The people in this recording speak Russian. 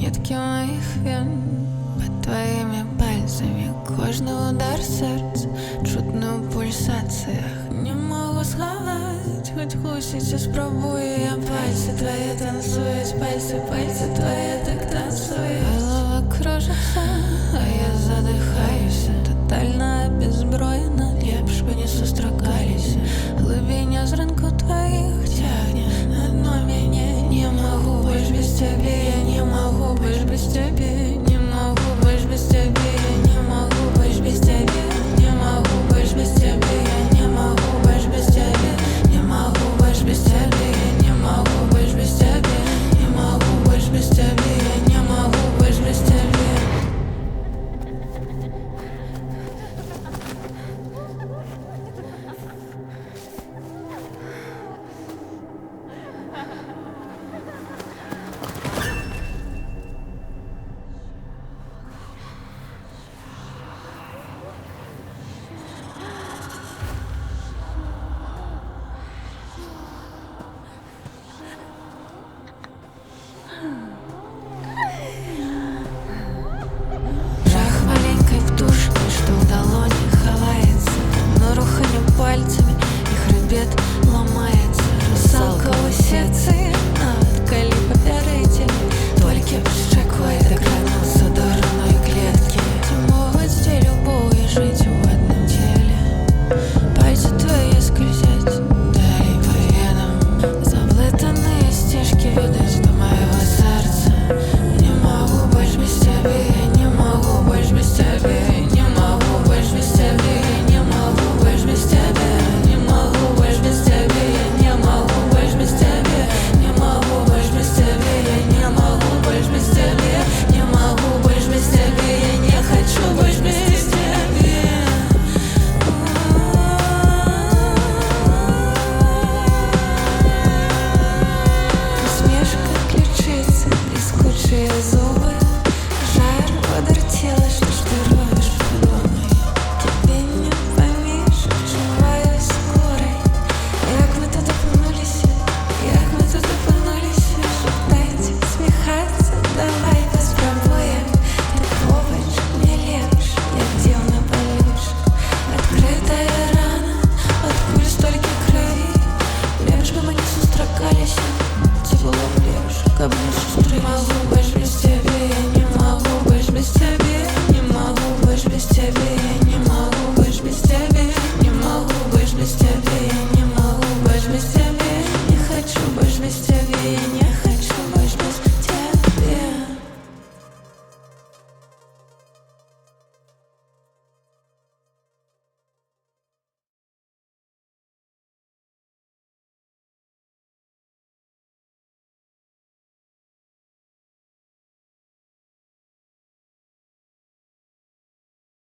нитки моих вен. Под твоими пальцами кожный удар сердца, чутную в пульсациях. Не могу сховать, хоть кусить спробую я. Пальцы твои танцуют, пальцы твои так танцуют. Голова кружится, а я задыхаюсь. Тотально обезброена, лепшку несу строкались. Глубиня зранку твоих тягнет на дно меня. Не могу больше без тебя, я не могу больше без тебя. Не могу больше без тебя, я не могу больше без тебя. Не могу больше без тебя, я не могу больше без тебя. Не могу больше без тебя, я не могу больше без тебя. Не могу больше без тебя, я не могу больше без тебя. Жах маленькой птушки, что в долоне ховается, но руханью пальцами и хребет ломается. Русалка усецы, откали поверитель, только щекой докранался до родной клетки. Ты могут здесь любую жить в одном теле. Пальцы твои скользят вдали по венам, заплетенные стежки ведут до моего сердца. Не могу больше без тебя, я не могу больше без тебя. Не могу больше без тебя, я не могу больше без тебя. Не могу больше без тебя, я не могу больше без тебя. Не могу больше без тебя, я не могу больше без тебя. Не могу больше без тебя, я не хочу больше без тебя. Усмешка ключицы, трескучие зубы, жар водар тела, что ты робишь подумай. Тебе не поміж, живою скорой. Як ми тут опинулися, як ми тут опинулися. Шептайте, сміхаться, давай поспробуем. Ты побач, мне лепш, як дивно полюш. Открытая рана, от куль столько крови. Лепш бы мы не сустракались, тепло лепш, каб не сустрелись.